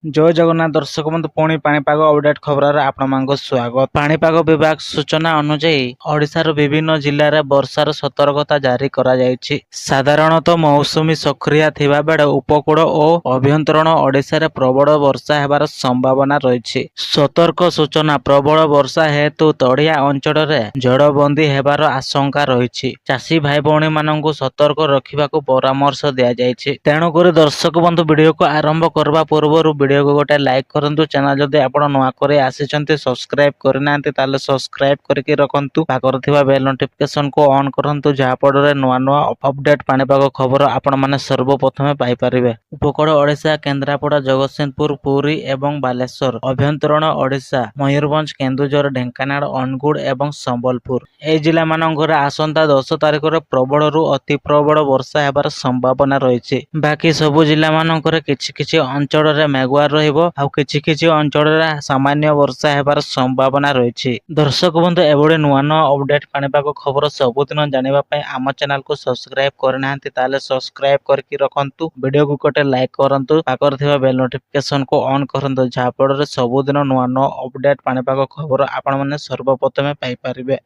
ଜୟ ଜଗନ୍ନାଥ ଦର୍ଶକ ବନ୍ଧୁ ପୁଣି ପାଣିପାଗ ଅପଡେଟ୍ ଖବରରେ ଆପଣମାନଙ୍କୁ ସ୍ୱାଗତ। ପାଣିପାଗ ବିଭାଗ ସୂଚନା ଅନୁଯାୟୀ ଓଡ଼ିଶାର ବିଭିନ୍ନ ଜିଲ୍ଲାରେ ବର୍ଷାର ସତର୍କତା ଜାରି କରାଯାଇଛି। ସାଧାରଣତଃ ମୌସୁମୀ ସକ୍ରିୟ ଥିବା ବେଳେ ଉପକୂଳ ଓ ଅଭ୍ୟନ୍ତରୀଣ ଓଡ଼ିଶାରେ ପ୍ରବଳ ବର୍ଷା ହେବାର ସମ୍ଭାବନା ରହିଛି। ସତର୍କ ସୂଚନା ପ୍ରବଳ ବର୍ଷା ହେତୁ ତଳିଆ ଅଞ୍ଚଳରେ ଜଳବନ୍ଦୀ ହେବାର ଆଶଙ୍କା ରହିଛି। ଚାଷୀ ଭାଇ ଭଉଣୀମାନଙ୍କୁ ସତର୍କ ରଖିବାକୁ ପରାମର୍ଶ ଦିଆଯାଇଛି। ତେଣୁକରି ଦର୍ଶକ ବନ୍ଧୁ ଭିଡ଼ିଓକୁ ଆରମ୍ଭ କରିବା ପୂର୍ବରୁ ଭିଡ଼ିଓକୁ ଗୋଟେ ଲାଇକ୍ କରନ୍ତୁ। ଚ୍ୟାନେଲ ଯଦି ଆପଣ ନୂଆ କରି ଆସିଛନ୍ତି ସବସ୍କ୍ରାଇବ୍ କରିନାହାନ୍ତି ତାହେଲେ ସବସ୍କ୍ରାଇବ୍ କରିକି ରଖନ୍ତୁ। ପାଖରେ ଥିବା ବେଲ୍ ନୋଟିଫିକେସନକୁ ଅନ୍ କରନ୍ତୁ ଯାହାଫଳରେ ନୂଆ ନୂଆ ଅପଡେଟ୍ ପାଣିପାଗ ଖବର ଆପଣମାନେ ସର୍ବପ୍ରଥମେ ପାଇପାରିବେ। ଉପକୂଳ ଓଡ଼ିଶା କେନ୍ଦ୍ରାପଡ଼ା ଜଗତସିଂହପୁର ପୁରୀ ଏବଂ ବାଲେଶ୍ୱର, ଅଭ୍ୟନ୍ତରୀଣ ଓଡ଼ିଶା ମୟୂରଭଞ୍ଜ କେନ୍ଦୁଝର ଢେଙ୍କାନାଳ ଅନୁଗୁଳ ଏବଂ ସମ୍ବଲପୁର ଏହି ଜିଲ୍ଲାମାନଙ୍କରେ ଆସନ୍ତା 10 ତାରିଖରେ ପ୍ରବଳରୁ ଅତି ପ୍ରବଳ ବର୍ଷା ହେବାର ସମ୍ଭାବନା ରହିଛି। ବାକି ସବୁ ଜିଲ୍ଲାମାନଙ୍କରେ କିଛି କିଛି ଅଞ୍ଚଳରେ ମେଘୁଆ ରହିବ ଆଉ କିଛି ଅଞ୍ଚଳରେ ସାମାନ୍ୟ ବର୍ଷା ହେବାର ସମ୍ଭାବନା ରହିଛି। ଦର୍ଶକ ବନ୍ଧୁ ଏଭଳି ନୂଆ ନୂଆ ଅପଡେଟ୍ ପାଣିପାଗ ଖବର ସବୁଦିନ ଜାଣିବା ପାଇଁ ଆମ ଚ୍ୟାନେଲକୁ ସବସ୍କ୍ରାଇବ୍ କରିନାହାନ୍ତି ତାହେଲେ ସବସ୍କ୍ରାଇବ୍ କରିକି ରଖନ୍ତୁ। ଭିଡ଼ିଓକୁ ଗୋଟେ ଲାଇକ୍ କରନ୍ତୁ। ପାଖରେ ଥିବା ବେଲ୍ ନୋଟିଫିକେସନକୁ ଅନ୍ କରନ୍ତୁ ଯାହାଫଳରେ ସବୁଦିନ ନୂଆ ନୂଆ ଅପଡେଟ୍ ପାଣିପାଗ ଖବର ଆପଣମାନେ ସର୍ବପ୍ରଥମେ ପାଇପାରିବେ।